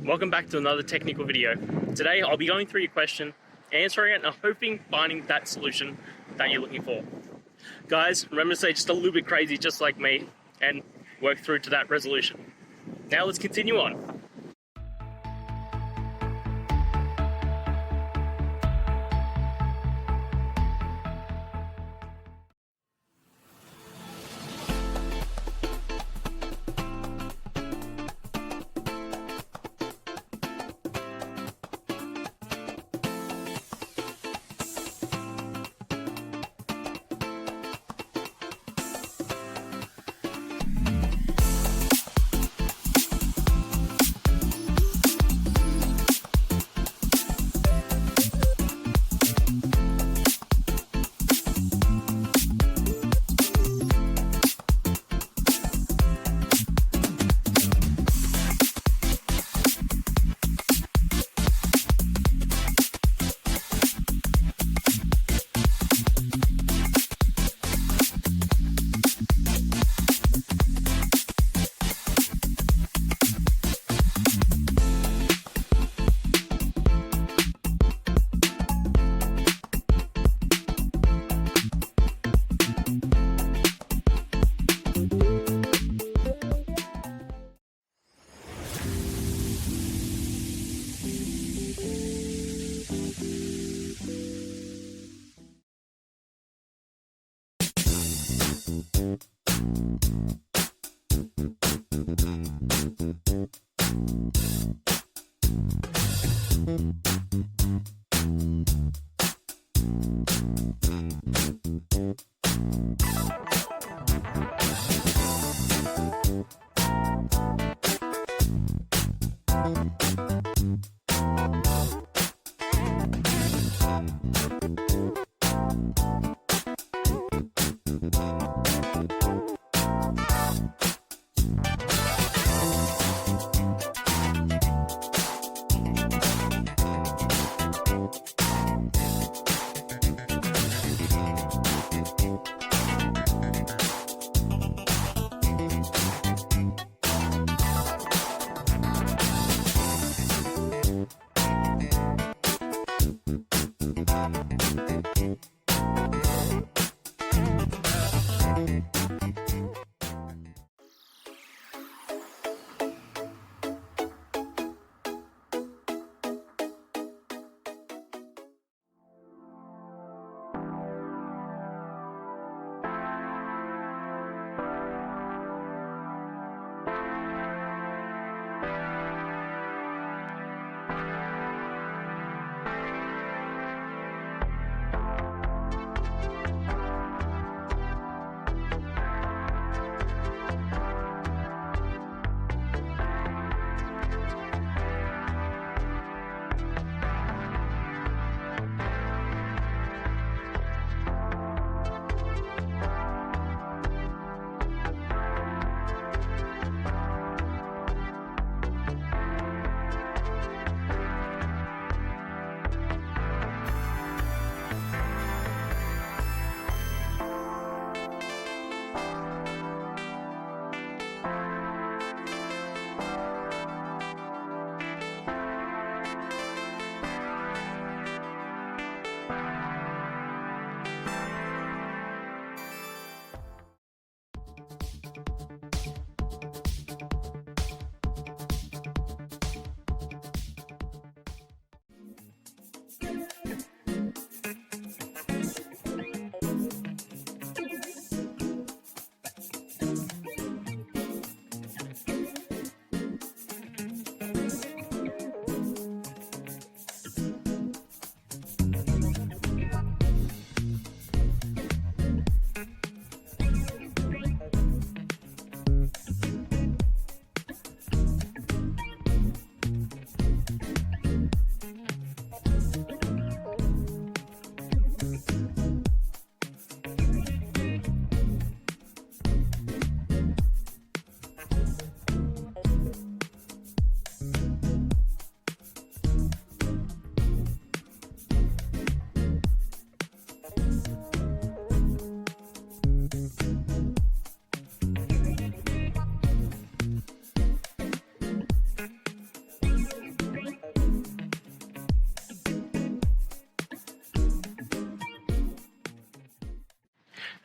welcome back to another technical video. Today I'll be going through your question, answering it, and hoping finding that solution that you're looking for. Guys, remember to stay just a little bit crazy just like me and work through to that resolution. Now let's continue on.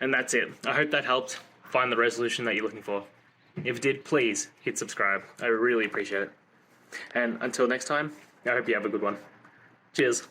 And that's it. I hope that helped find the resolution that you're looking for. If it did, please hit subscribe. I really appreciate it. And until next time, I hope you have a good one. Cheers.